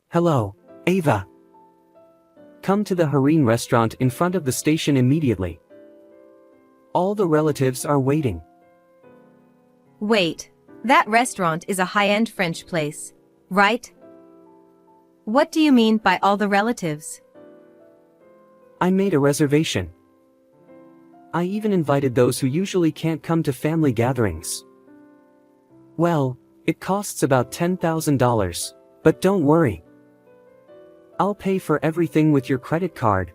Hello, Ava. Come to the Hareen restaurant in front of the station immediately. All the relatives are waiting. Wait, that restaurant is a high-end French place, right? What do you mean by all the relatives? I made a reservation. I even invited those who usually can't come to family gatherings. Well, it costs about $10,000, but don't worry. I'll pay for everything with your credit card.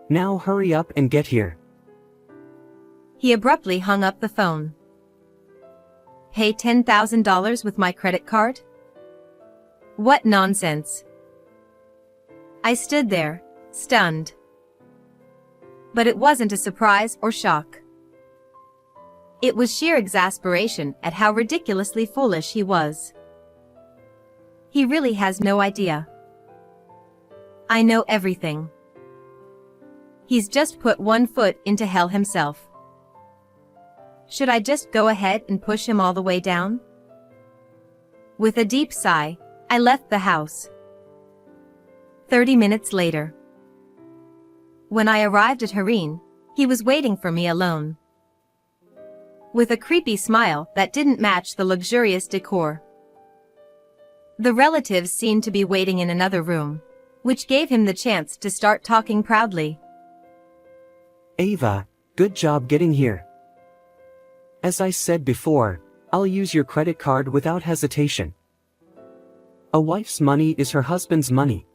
Now hurry up and get here. He abruptly hung up the phone. Pay $10,000 with my credit card? What nonsense. I stood there, stunned. But it wasn't a surprise or shock. It was sheer exasperation at how ridiculously foolish he was. He really has no idea. I know everything. He's just put one foot into hell himself. Should I just go ahead and push him all the way down? With a deep sigh, I left the house. 30 minutes later. When I arrived at Hareen, he was waiting for me alone. With a creepy smile that didn't match the luxurious decor. The relatives seemed to be waiting in another room, which gave him the chance to start talking proudly. Ava, good job getting here. As I said before, I'll use your credit card without hesitation. A wife's money is her husband's money.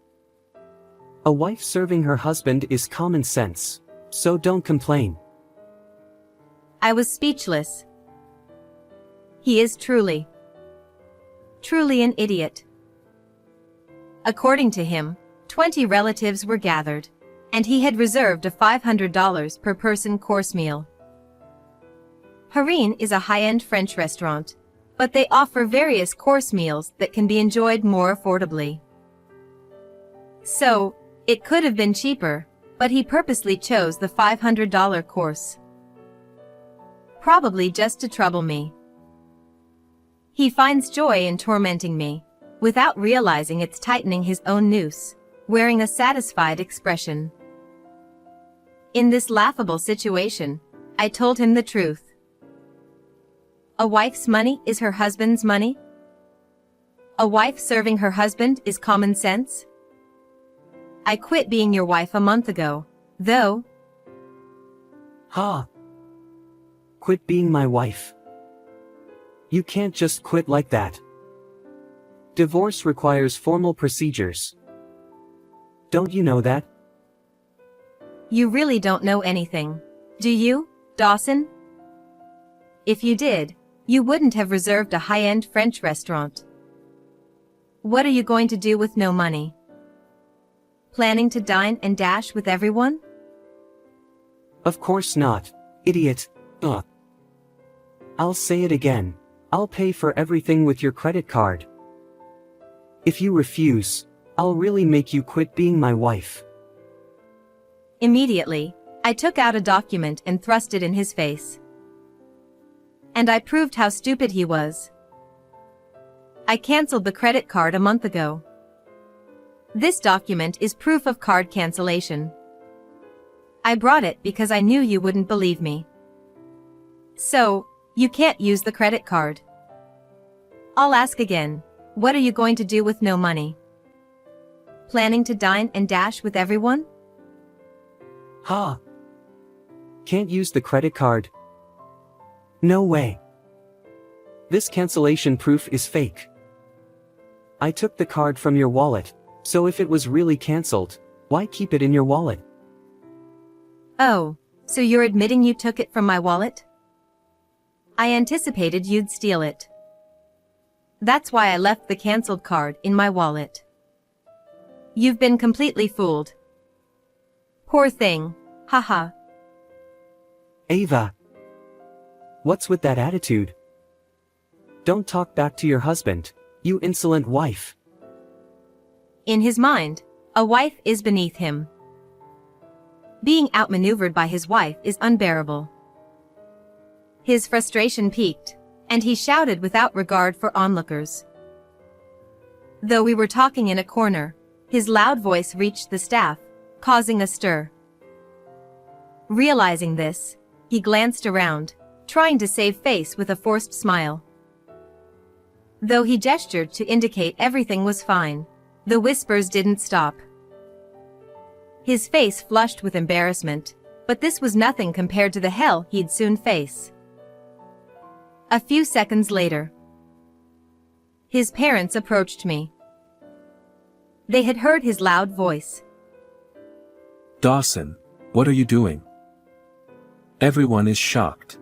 A wife serving her husband is common sense, so don't complain. I was speechless. He is truly an idiot. According to him, 20 relatives were gathered, and he had reserved a $500 per person course meal. Hareen is a high-end French restaurant, but they offer various course meals that can be enjoyed more affordably. So, it could have been cheaper, but he purposely chose the $500 course. Probably just to trouble me. He finds joy in tormenting me, without realizing it's tightening his own noose, wearing a satisfied expression. In this laughable situation, I told him the truth. A wife's money is her husband's money? A wife serving her husband is common sense? I quit being your wife a month ago, though. Ha! Quit being my wife. You can't just quit like that. Divorce requires formal procedures. Don't you know that? You really don't know anything, do you, Dawson? If you did, you wouldn't have reserved a high-end French restaurant. What are you going to do with no money? Planning to dine and dash with everyone? Of course not, idiot. I'll say it again. I'll pay for everything with your credit card. If you refuse, I'll really make you quit being my wife. Immediately, I took out a document and thrust it in his face. And I proved how stupid he was. I canceled the credit card a month ago. This document is proof of card cancellation. I brought it because I knew you wouldn't believe me. So, you can't use the credit card. I'll ask again, what are you going to do with no money? Planning to dine and dash with everyone? Ha! Can't use the credit card? No way. This cancellation proof is fake. I took the card from your wallet, so if it was really cancelled, why keep it in your wallet? Oh, so you're admitting you took it from my wallet? I anticipated you'd steal it. That's why I left the cancelled card in my wallet. You've been completely fooled. Poor thing, haha. Ava! What's with that attitude? Don't talk back to your husband, you insolent wife. In his mind, a wife is beneath him. Being outmaneuvered by his wife is unbearable. His frustration peaked, and he shouted without regard for onlookers. Though we were talking in a corner, his loud voice reached the staff, causing a stir. Realizing this, he glanced around, trying to save face with a forced smile. Though he gestured to indicate everything was fine, the whispers didn't stop. His face flushed with embarrassment, but this was nothing compared to the hell he'd soon face. A few seconds later, his parents approached me. They had heard his loud voice. Dawson, what are you doing? Everyone is shocked.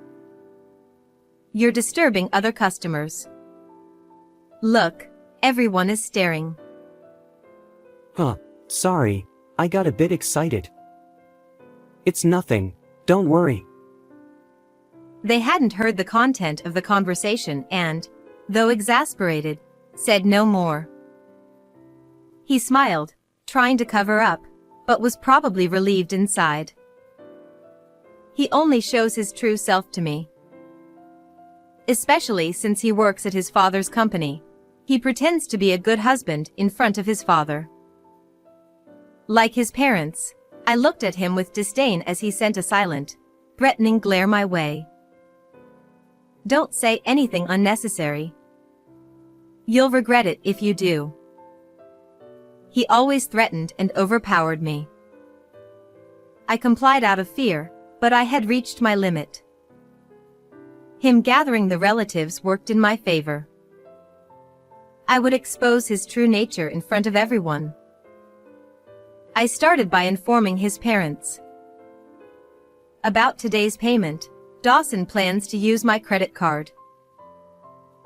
You're disturbing other customers. Look, everyone is staring. Sorry, I got a bit excited. It's nothing, don't worry. They hadn't heard the content of the conversation and, though exasperated, said no more. He smiled, trying to cover up, but was probably relieved inside. He only shows his true self to me. Especially since he works at his father's company. He pretends to be a good husband in front of his father. Like his parents, I looked at him with disdain as he sent a silent, threatening glare my way. Don't say anything unnecessary. You'll regret it if you do. He always threatened and overpowered me. I complied out of fear, but I had reached my limit. Him gathering the relatives worked in my favor. I would expose his true nature in front of everyone. I started by informing his parents. About today's payment, Dawson plans to use my credit card.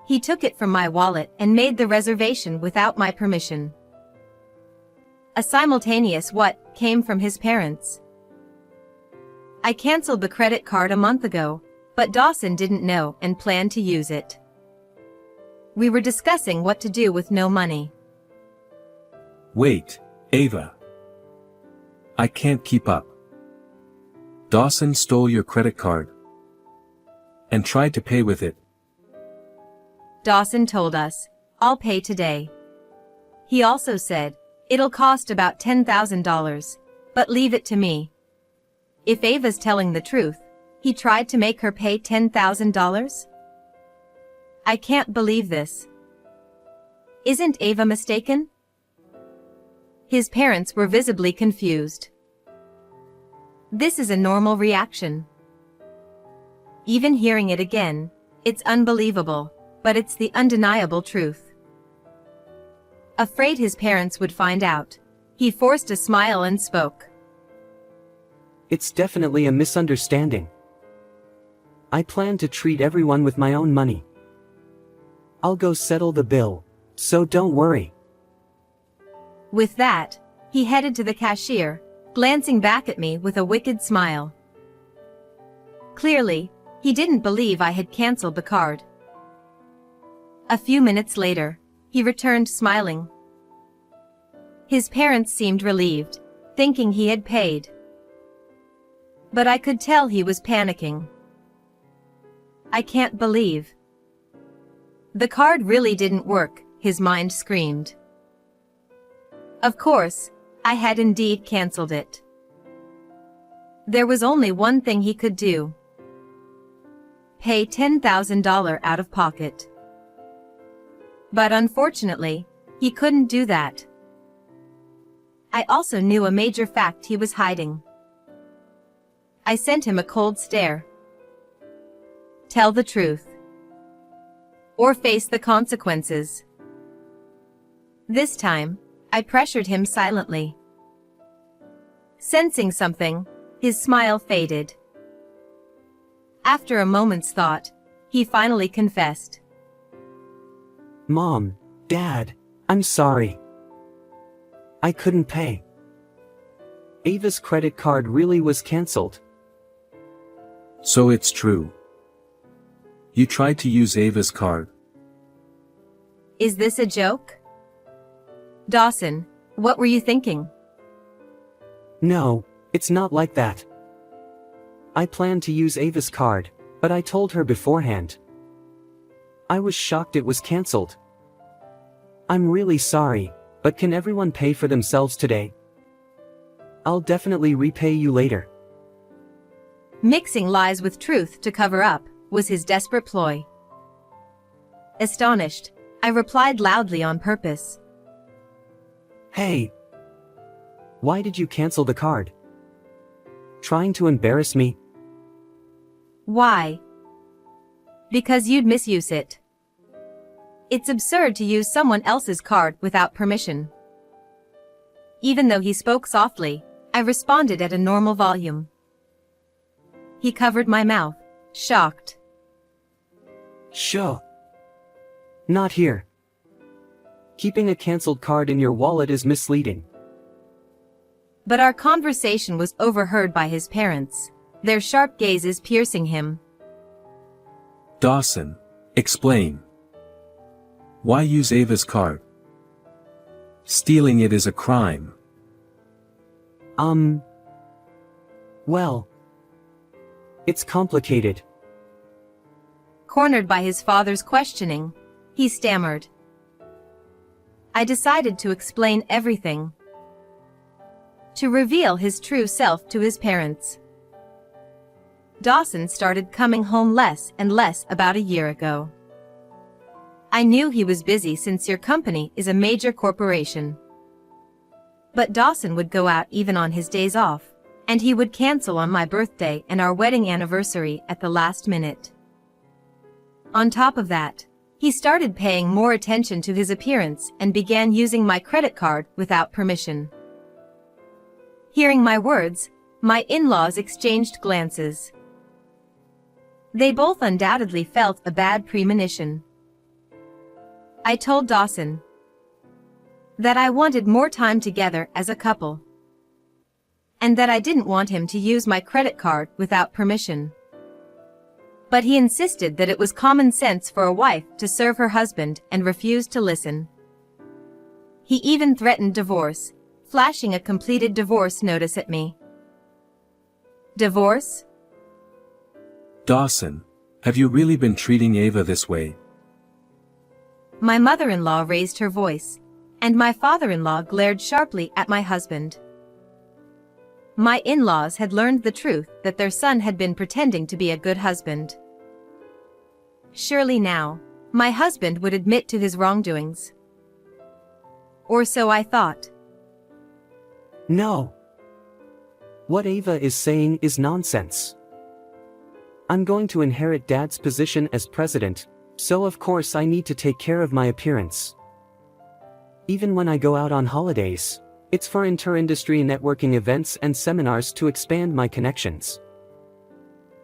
He took it from my wallet and made the reservation without my permission. A simultaneous what came from his parents. I canceled the credit card a month ago, but Dawson didn't know and planned to use it. We were discussing what to do with no money. Wait, Ava. I can't keep up. Dawson stole your credit card and tried to pay with it. Dawson told us, I'll pay today. He also said, it'll cost about $10,000, but leave it to me. If Ava's telling the truth, he tried to make her pay $10,000? I can't believe this. Isn't Ava mistaken? His parents were visibly confused. This is a normal reaction. Even hearing it again, it's unbelievable, but it's the undeniable truth. Afraid his parents would find out, he forced a smile and spoke. It's definitely a misunderstanding. I plan to treat everyone with my own money. I'll go settle the bill, so don't worry. With that, he headed to the cashier, glancing back at me with a wicked smile. Clearly, he didn't believe I had canceled the card. A few minutes later, he returned smiling. His parents seemed relieved, thinking he had paid. But I could tell he was panicking. I can't believe. The card really didn't work, his mind screamed. Of course, I had indeed canceled it. There was only one thing he could do. Pay $10,000 out of pocket. But unfortunately, he couldn't do that. I also knew a major fact he was hiding. I sent him a cold stare. Tell the truth. Or face the consequences. This time, I pressured him silently. Sensing something, his smile faded. After a moment's thought, he finally confessed. Mom, Dad, I'm sorry. I couldn't pay. Ava's credit card really was canceled. So it's true. You tried to use Ava's card. Is this a joke? Dawson, what were you thinking? No, it's not like that. I planned to use Ava's card, but I told her beforehand. I was shocked it was canceled. I'm really sorry, but can everyone pay for themselves today? I'll definitely repay you later. Mixing lies with truth to cover up was his desperate ploy. Astonished, I replied loudly on purpose. Hey! Why did you cancel the card? Trying to embarrass me? Why? Because you'd misuse it. It's absurd to use someone else's card without permission. Even though he spoke softly, I responded at a normal volume. He covered my mouth, shocked. Sure. Not here. Keeping a cancelled card in your wallet is misleading. But our conversation was overheard by his parents, their sharp gazes piercing him. Dawson, explain. Why use Ava's card? Stealing it is a crime. Well, it's complicated. Cornered by his father's questioning, he stammered. I decided to explain everything. To reveal his true self to his parents. Dawson started coming home less and less about a year ago. I knew he was busy since your company is a major corporation. But Dawson would go out even on his days off, and he would cancel on my birthday and our wedding anniversary at the last minute. On top of that, he started paying more attention to his appearance and began using my credit card without permission. Hearing my words, my in-laws exchanged glances. They both undoubtedly felt a bad premonition. I told Dawson that I wanted more time together as a couple, and that I didn't want him to use my credit card without permission. But he insisted that it was common sense for a wife to serve her husband and refused to listen. He even threatened divorce, flashing a completed divorce notice at me. Divorce? Dawson, have you really been treating Ava this way? My mother-in-law raised her voice, and my father-in-law glared sharply at my husband. My in-laws had learned the truth that their son had been pretending to be a good husband. Surely now, my husband would admit to his wrongdoings. Or so I thought. No. What Ava is saying is nonsense. I'm going to inherit Dad's position as president, so of course I need to take care of my appearance. Even when I go out on holidays, it's for inter-industry networking events and seminars to expand my connections.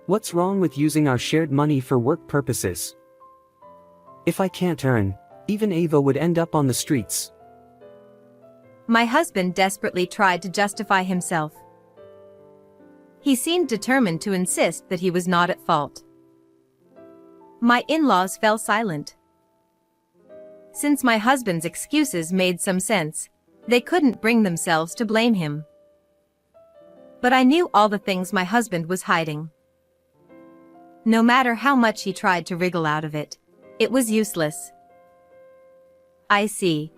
What's wrong with using our shared money for work purposes? If I can't earn, even Ava would end up on the streets. My husband desperately tried to justify himself. He seemed determined to insist that he was not at fault. My in-laws fell silent. Since my husband's excuses made some sense, they couldn't bring themselves to blame him. But I knew all the things my husband was hiding. No matter how much he tried to wriggle out of it, it was useless. I see.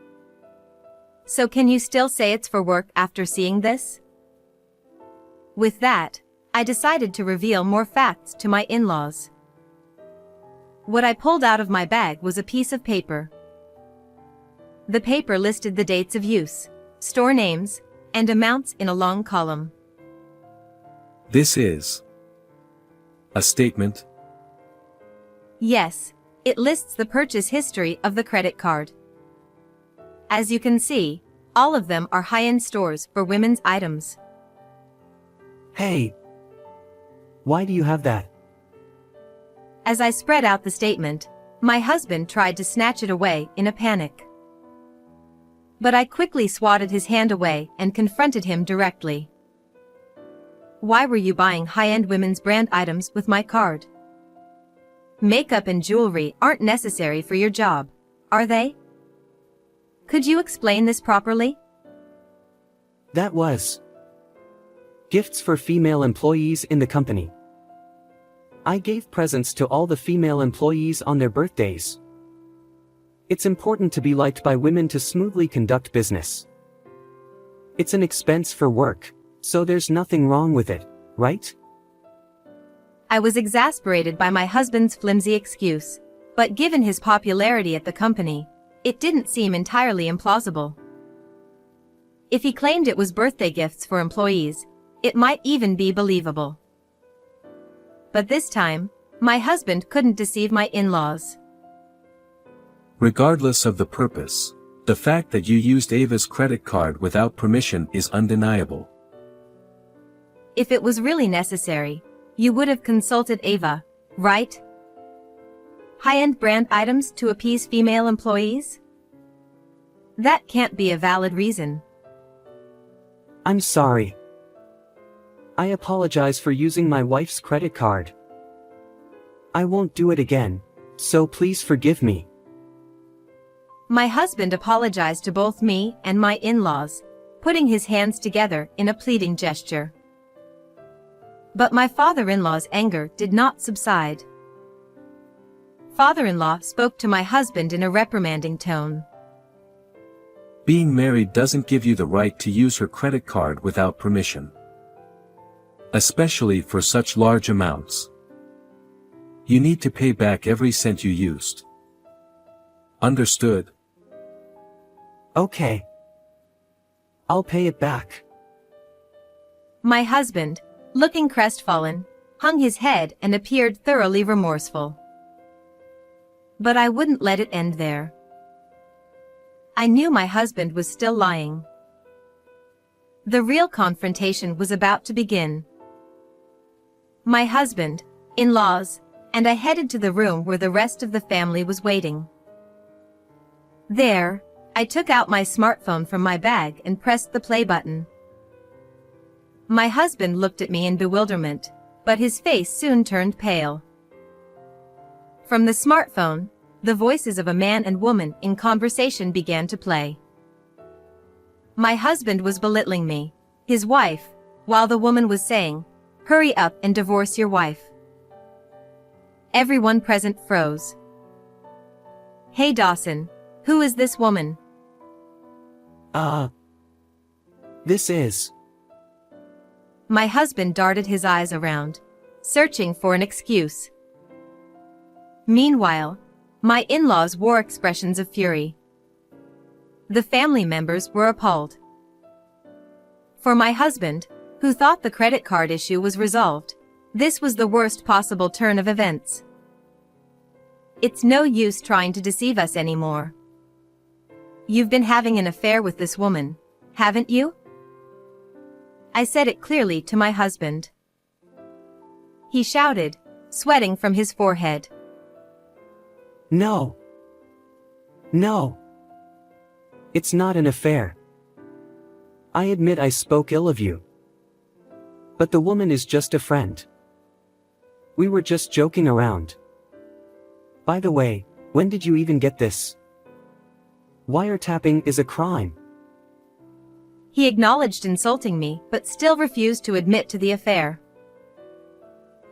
So can you still say it's for work after seeing this? With that, I decided to reveal more facts to my in-laws. What I pulled out of my bag was a piece of paper. The paper listed the dates of use, store names, and amounts in a long column. This is a statement. Yes, it lists the purchase history of the credit card. As you can see, all of them are high-end stores for women's items. Hey! Why do you have that? As I spread out the statement, my husband tried to snatch it away in a panic. But I quickly swatted his hand away and confronted him directly. Why were you buying high-end women's brand items with my card? Makeup and jewelry aren't necessary for your job, are they? Could you explain this properly? That was gifts for female employees in the company. I gave presents to all the female employees on their birthdays. It's important to be liked by women to smoothly conduct business. It's an expense for work, so there's nothing wrong with it, right? I was exasperated by my husband's flimsy excuse, but given his popularity at the company, it didn't seem entirely implausible. If he claimed it was birthday gifts for employees, it might even be believable. But this time, my husband couldn't deceive my in-laws. Regardless of the purpose, the fact that you used Ava's credit card without permission is undeniable. If it was really necessary, you would have consulted Ava, right? High-end brand items to appease female employees? That can't be a valid reason. I'm sorry. I apologize for using my wife's credit card. I won't do it again, so please forgive me. My husband apologized to both me and my in-laws, putting his hands together in a pleading gesture. But my father-in-law's anger did not subside. Father-in-law spoke to my husband in a reprimanding tone. Being married doesn't give you the right to use her credit card without permission. Especially for such large amounts. You need to pay back every cent you used. Understood? Okay. I'll pay it back. My husband, looking crestfallen, hung his head and appeared thoroughly remorseful. But I wouldn't let it end there. I knew my husband was still lying. The real confrontation was about to begin. My husband, in-laws, and I headed to the room where the rest of the family was waiting. There, I took out my smartphone from my bag and pressed the play button. My husband looked at me in bewilderment, but his face soon turned pale. From the smartphone, the voices of a man and woman in conversation began to play. My husband was belittling me, his wife, while the woman was saying, "Hurry up and divorce your wife." Everyone present froze. "Hey Dawson, who is this woman?" This is. My husband darted his eyes around, searching for an excuse. Meanwhile, my in-laws wore expressions of fury. The family members were appalled. For my husband, who thought the credit card issue was resolved, this was the worst possible turn of events. It's no use trying to deceive us anymore. You've been having an affair with this woman, haven't you? I said it clearly to my husband. He shouted, sweating from his forehead. No. No. It's not an affair. I admit I spoke ill of you. But the woman is just a friend. We were just joking around. By the way, when did you even get this? Wiretapping is a crime. He acknowledged insulting me, but still refused to admit to the affair.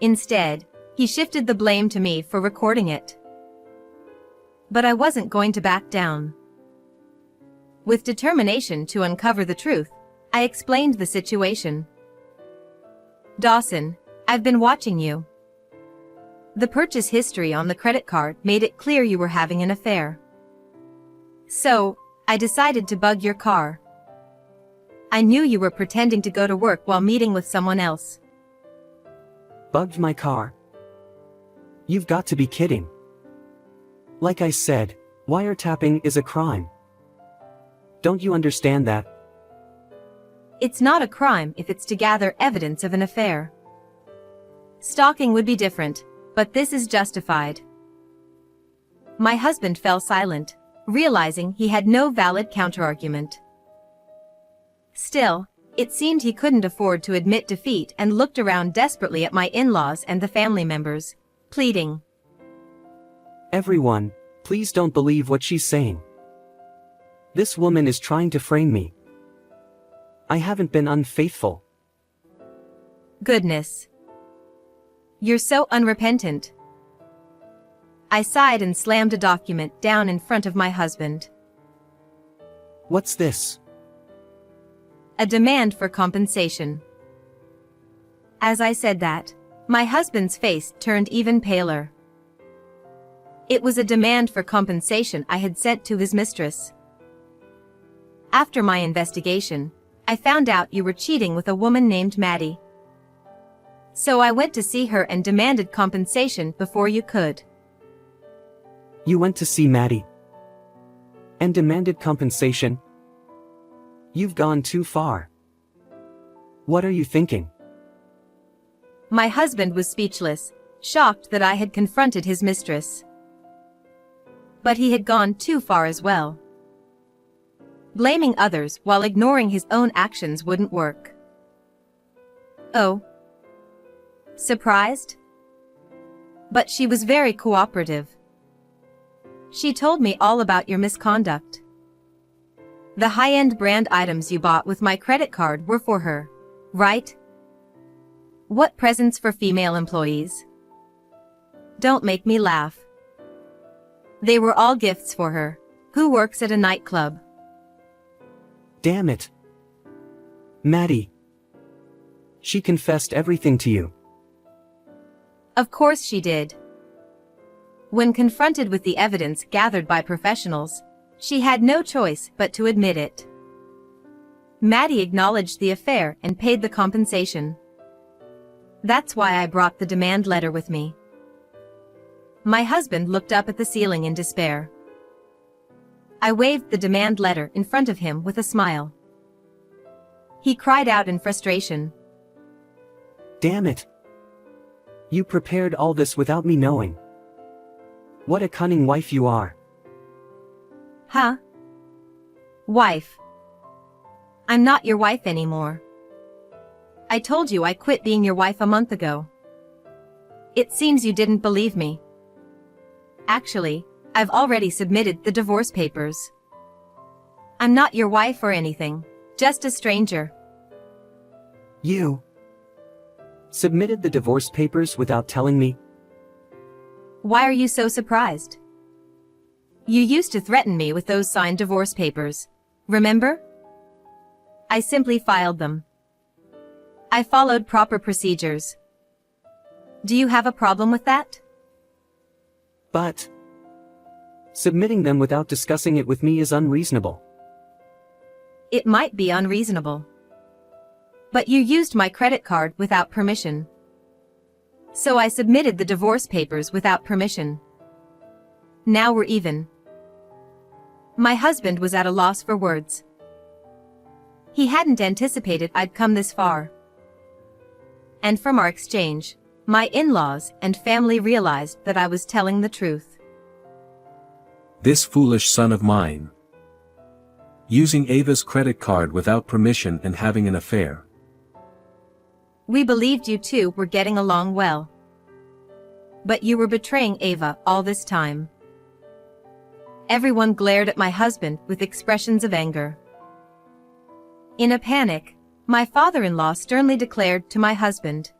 Instead, he shifted the blame to me for recording it. But I wasn't going to back down. With determination to uncover the truth, I explained the situation. "Dawson, I've been watching you. The purchase history on the credit card made it clear you were having an affair. So, I decided to bug your car. I knew you were pretending to go to work while meeting with someone else." Bugged my car? You've got to be kidding. Like I said, wiretapping is a crime. Don't you understand that? It's not a crime if it's to gather evidence of an affair. Stalking would be different, but this is justified. My husband fell silent, realizing he had no valid counterargument. Still, it seemed he couldn't afford to admit defeat and looked around desperately at my in-laws and the family members, pleading. Everyone, please don't believe what she's saying. This woman is trying to frame me. I haven't been unfaithful. Goodness. You're so unrepentant. I sighed and slammed a document down in front of my husband. What's this? A demand for compensation. As I said that, my husband's face turned even paler. It was a demand for compensation I had sent to his mistress. After my investigation, I found out you were cheating with a woman named Maddie. So I went to see her and demanded compensation before you could. You went to see Maddie and demanded compensation? You've gone too far. What are you thinking? My husband was speechless, shocked that I had confronted his mistress. But he had gone too far as well. Blaming others while ignoring his own actions wouldn't work. Oh. Surprised? But she was very cooperative. She told me all about your misconduct. The high-end brand items you bought with my credit card were for her, right? What presents for female employees? Don't make me laugh. They were all gifts for her, who works at a nightclub. Damn it. Maddie. She confessed everything to you. Of course she did. When confronted with the evidence gathered by professionals, she had no choice but to admit it. Maddie acknowledged the affair and paid the compensation. That's why I brought the demand letter with me. My husband looked up at the ceiling in despair. I waved the demand letter in front of him with a smile. He cried out in frustration. Damn it. You prepared all this without me knowing. What a cunning wife you are. Huh? Wife. I'm not your wife anymore. I told you I quit being your wife a month ago. It seems you didn't believe me. Actually, I've already submitted the divorce papers. I'm not your wife or anything, just a stranger. You submitted the divorce papers without telling me? Why are you so surprised? You used to threaten me with those signed divorce papers, remember? I simply filed them. I followed proper procedures. Do you have a problem with that? But submitting them without discussing it with me is unreasonable. It might be unreasonable. But you used my credit card without permission. So I submitted the divorce papers without permission. Now we're even. My husband was at a loss for words. He hadn't anticipated I'd come this far. And from our exchange, my in-laws and family realized that I was telling the truth. This foolish son of mine. Using Ava's credit card without permission and having an affair. We believed you two were getting along well. But you were betraying Ava all this time. Everyone glared at my husband with expressions of anger. In a panic, my father-in-law sternly declared to my husband,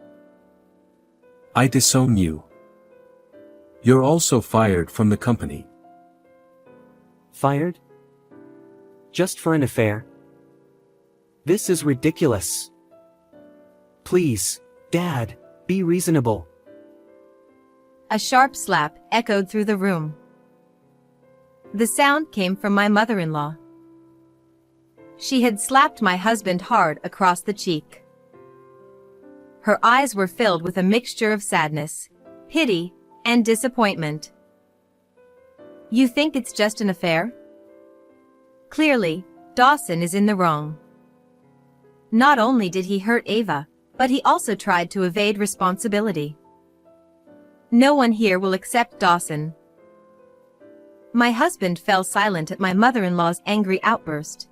I disown you. You're also fired from the company. Fired? Just for an affair? This is ridiculous. Please, Dad, be reasonable. A sharp slap echoed through the room. The sound came from my mother-in-law. She had slapped my husband hard across the cheek. Her eyes were filled with a mixture of sadness, pity, and disappointment. You think it's just an affair? Clearly, Dawson is in the wrong. Not only did he hurt Ava, but he also tried to evade responsibility. No one here will accept Dawson. My husband fell silent at my mother-in-law's angry outburst.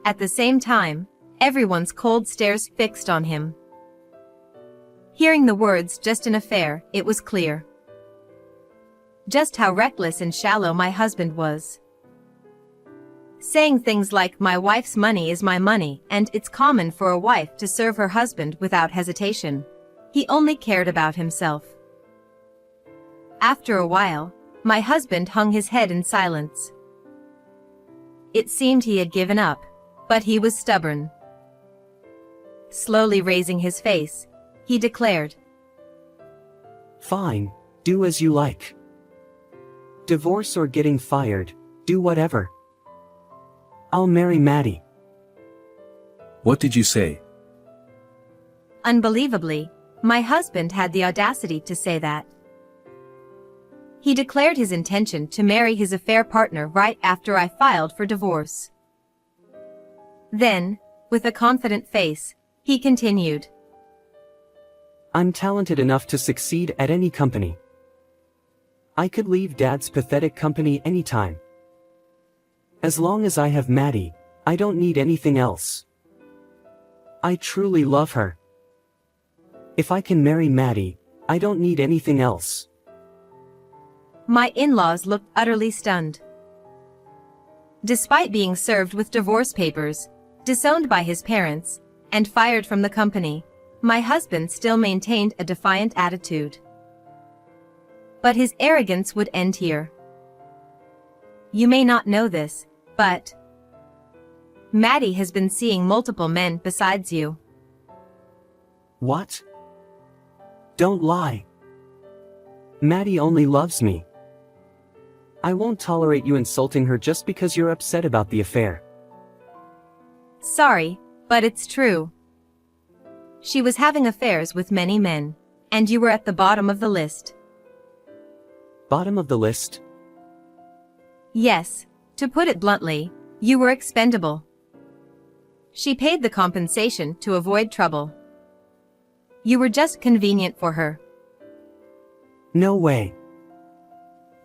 At the same time, everyone's cold stares fixed on him. Hearing the words just an affair, it was clear just how reckless and shallow my husband was. Saying things like my wife's money is my money and it's common for a wife to serve her husband without hesitation. He only cared about himself. After a while, my husband hung his head in silence. It seemed he had given up, but he was stubborn. Slowly raising his face, he declared, Fine, do as you like. Divorce or getting fired, do whatever. I'll marry Maddie. What did you say? Unbelievably, my husband had the audacity to say that. He declared his intention to marry his affair partner right after I filed for divorce. Then, with a confident face, he continued, I'm talented enough to succeed at any company. I could leave Dad's pathetic company anytime. As long as I have Maddie, I don't need anything else. I truly love her. If I can marry Maddie, I don't need anything else. My in-laws looked utterly stunned. Despite being served with divorce papers, disowned by his parents, and fired from the company, my husband still maintained a defiant attitude. But his arrogance would end here. You may not know this, but Maddie has been seeing multiple men besides you. What? Don't lie. Maddie only loves me. I won't tolerate you insulting her just because you're upset about the affair. Sorry, but it's true. She was having affairs with many men, and you were at the bottom of the list. Bottom of the list? Yes, to put it bluntly, you were expendable. She paid the compensation to avoid trouble. You were just convenient for her. No way.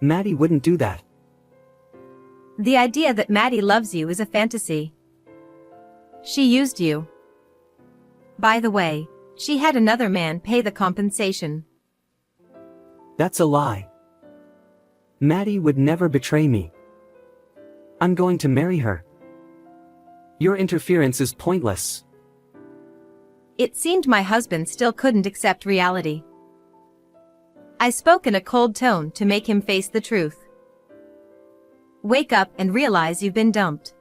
Maddie wouldn't do that. The idea that Maddie loves you is a fantasy. She used you. By the way, she had another man pay the compensation. That's a lie. Maddie would never betray me. I'm going to marry her. Your interference is pointless. It seemed my husband still couldn't accept reality. I spoke in a cold tone to make him face the truth. Wake up and realize you've been dumped.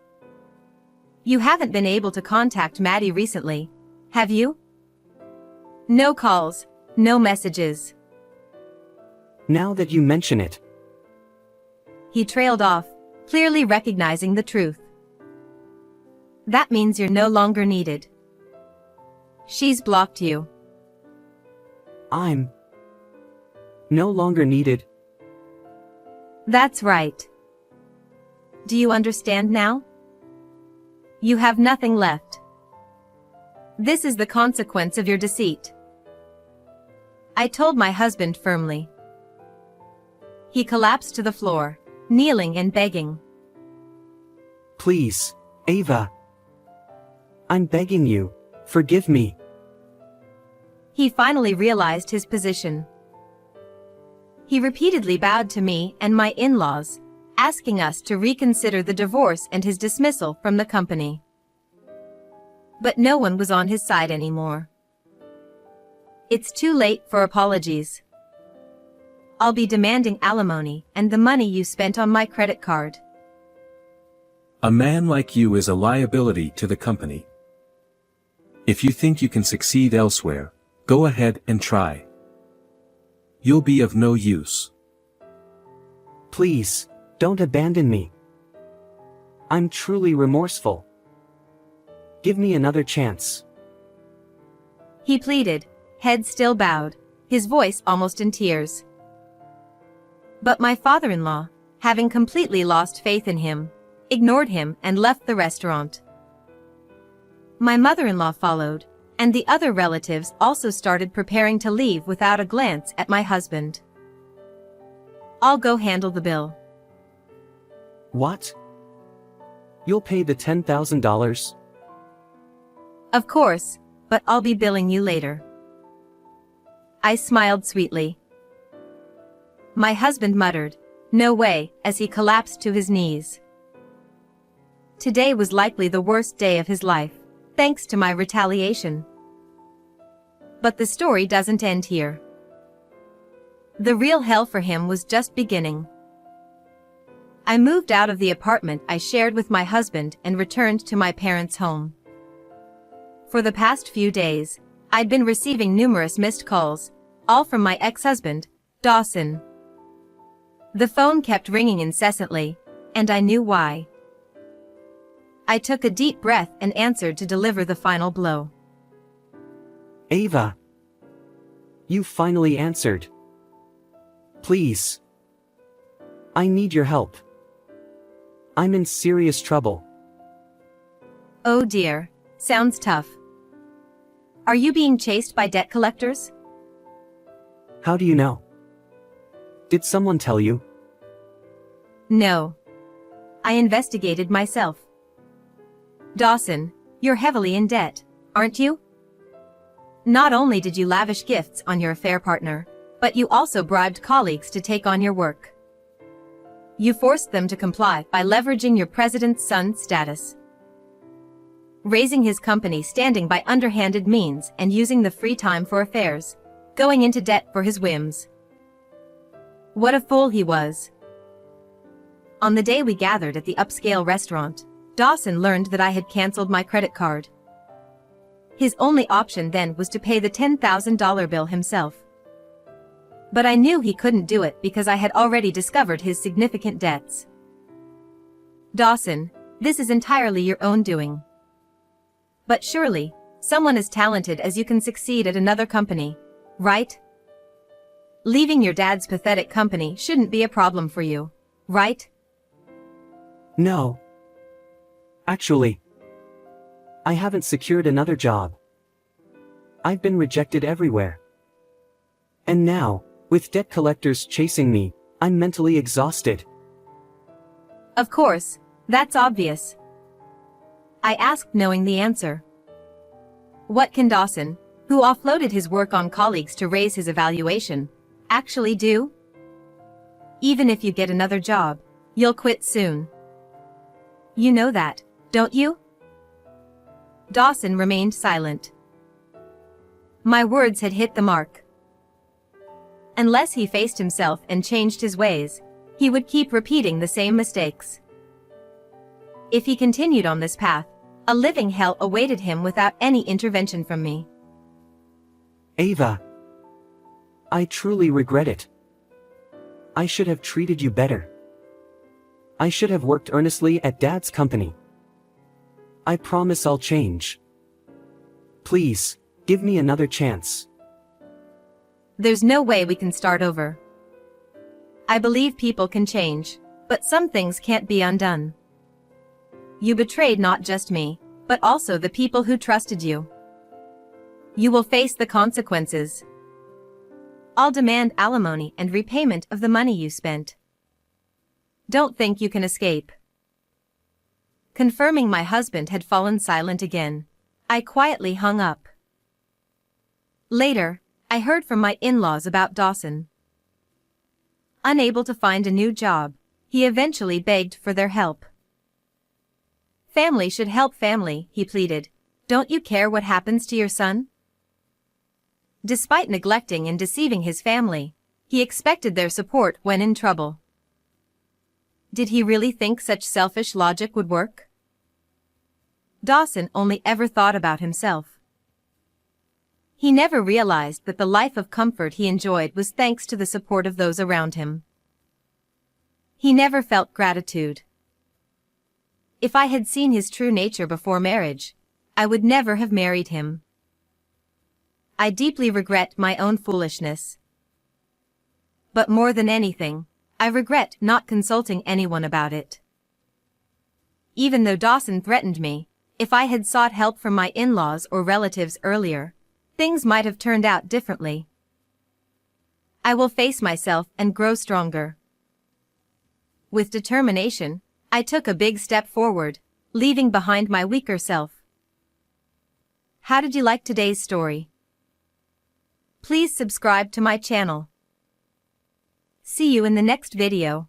You haven't been able to contact Maddie recently, have you? No calls, no messages. Now that you mention it. He trailed off, clearly recognizing the truth. That means you're no longer needed. She's blocked you. I'm no longer needed. That's right. Do you understand now? You have nothing left. This is the consequence of your deceit. I told my husband firmly. He collapsed to the floor, kneeling and begging. Please, Ava. I'm begging you, forgive me. He finally realized his position. He repeatedly bowed to me and my in-laws, asking us to reconsider the divorce and his dismissal from the company. But no one was on his side anymore. It's too late for apologies. I'll be demanding alimony and the money you spent on my credit card. A man like you is a liability to the company. If you think you can succeed elsewhere, go ahead and try. You'll be of no use. Please, don't abandon me. I'm truly remorseful. Give me another chance. He pleaded, head still bowed, his voice almost in tears. But my father-in-law, having completely lost faith in him, ignored him and left the restaurant. My mother-in-law followed, and the other relatives also started preparing to leave without a glance at my husband. I'll go handle the bill. What? You'll pay the $10,000? Of course, but I'll be billing you later. I smiled sweetly. My husband muttered, "No way," as he collapsed to his knees. Today was likely the worst day of his life, thanks to my retaliation. But the story doesn't end here. The real hell for him was just beginning. I moved out of the apartment I shared with my husband and returned to my parents' home. For the past few days, I'd been receiving numerous missed calls, all from my ex-husband, Dawson. The phone kept ringing incessantly, and I knew why. I took a deep breath and answered to deliver the final blow. Ava. You finally answered. Please. I need your help. I'm in serious trouble. Oh dear, sounds tough. Are you being chased by debt collectors? How do you know? Did someone tell you? No. I investigated myself. Dawson, you're heavily in debt, aren't you? Not only did you lavish gifts on your affair partner, but you also bribed colleagues to take on your work. You forced them to comply by leveraging your president's son status, raising his company standing by underhanded means and using the free time for affairs, going into debt for his whims. What a fool he was. On the day we gathered at the upscale restaurant, Dawson learned that I had canceled my credit card. His only option then was to pay the $10,000 bill himself. But I knew he couldn't do it because I had already discovered his significant debts. Dawson, this is entirely your own doing. But surely, someone as talented as you can succeed at another company, right? Leaving your dad's pathetic company shouldn't be a problem for you, right? No. Actually, I haven't secured another job. I've been rejected everywhere. And now, with debt collectors chasing me, I'm mentally exhausted. Of course, that's obvious. I asked knowing the answer. What can Dawson, who offloaded his work on colleagues to raise his evaluation, actually do? Even if you get another job, you'll quit soon. You know that, don't you? Dawson remained silent. My words had hit the mark. Unless he faced himself and changed his ways, he would keep repeating the same mistakes. If he continued on this path, a living hell awaited him without any intervention from me. Ava. I truly regret it. I should have treated you better. I should have worked earnestly at Dad's company. I promise I'll change. Please, give me another chance. There's no way we can start over. I believe people can change, but some things can't be undone. You betrayed not just me, but also the people who trusted you. You will face the consequences. I'll demand alimony and repayment of the money you spent. Don't think you can escape. Confirming my husband had fallen silent again, I quietly hung up. Later, I heard from my in-laws about Dawson. Unable to find a new job, he eventually begged for their help. Family should help family, he pleaded. Don't you care what happens to your son? Despite neglecting and deceiving his family, he expected their support when in trouble. Did he really think such selfish logic would work? Dawson only ever thought about himself. He never realized that the life of comfort he enjoyed was thanks to the support of those around him. He never felt gratitude. If I had seen his true nature before marriage, I would never have married him. I deeply regret my own foolishness. But more than anything, I regret not consulting anyone about it. Even though Dawson threatened me, if I had sought help from my in-laws or relatives earlier, things might have turned out differently. I will face myself and grow stronger. With determination, I took a big step forward, leaving behind my weaker self. How did you like today's story? Please subscribe to my channel. See you in the next video.